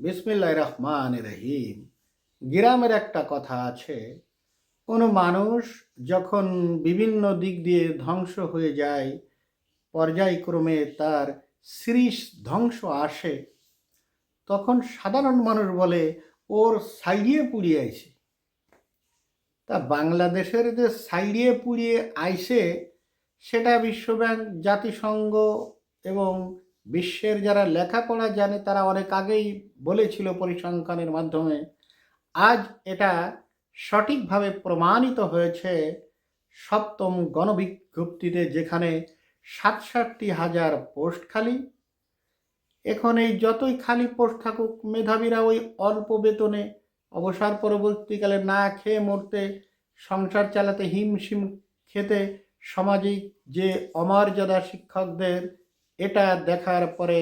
বিসমিল্লাহির রহমানির রহিম। গ্রামের একটা কথা আছে, কোনো মানুষ যখন বিভিন্ন দিক দিয়ে ধ্বংস হয়ে যায়, পর্যায়ক্রমে তার শ্রীশ ধ্বংস আসে, তখন সাধারণ মানুষ বলে ওর সাইডিয়ে পুড়িয়ে আইছে। তা বাংলাদেশের যে সাইডিয়ে পুড়িয়ে আইছে, সেটা বিশ্বব্যাংক, জাতিসংঘ এবং বিশ্বের যারা লেখাপড়া জানে তারা অনেক আগেই বলেছিল পরিসংখ্যানের মাধ্যমে। আজ এটা সঠিকভাবে প্রমাণিত হয়েছে সপ্তম গণবিজ্ঞপ্তিতে, যেখানে ৬৭,০০০ পোস্ট খালি। এখন এই যতই খালি পোস্ট থাকুক, মেধাবীরা ওই অল্প বেতনে অবসর পরবর্তীকালে না খেয়ে মরতে, সংসার চালাতে হিমশিম খেতে সামাজিক যে অমর্যাদা শিক্ষকদের, এটা দেখার পরে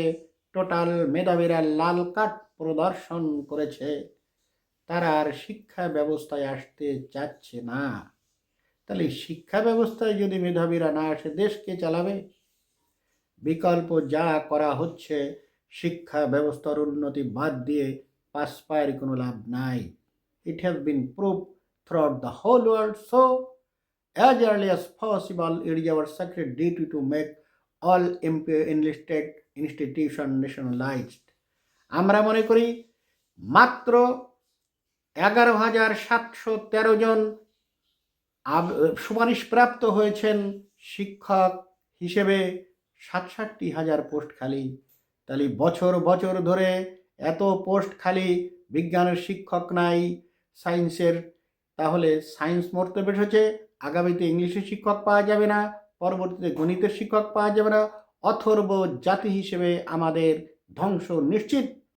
টোটাল মেধাবীরা লাল কার্ড প্রদর্শন করেছে। তারা আর শিক্ষা ব্যবস্থায় আসতে চাচ্ছে না। তাহলে শিক্ষা ব্যবস্থায় যদি মেধাবীরা না আসে, দেশ কে চালাবে? বিকল্প যা করা হচ্ছে, শিক্ষা ব্যবস্থার উন্নতি বাদ দিয়ে পাস পায়ের কোনো লাভ নাই। It has been prove throughout the whole world. So as early as possible, it is our sacred duty to make all enlisted institution nationalized. আমরা মনে করি মাত্র 11,713 জন সুপারিশপ্রাপ্ত হয়েছেন শিক্ষক হিসেবে, ৬৭,০০০ পোস্ট খালি। তাহলে বছর বছর ধরে এত পোস্ট খালি, বিজ্ঞানের শিক্ষক নাই, সায়েন্সের, তাহলে সায়েন্স মরতে বসেছে। আগামীতে ইংলিশের শিক্ষক পাওয়া যাবে না, পরবর্তীতে গণিতের শিক্ষক পাওয়া যাবে না। অথর্ব জাতি হিসেবে আমাদের ধ্বংস নিশ্চিত।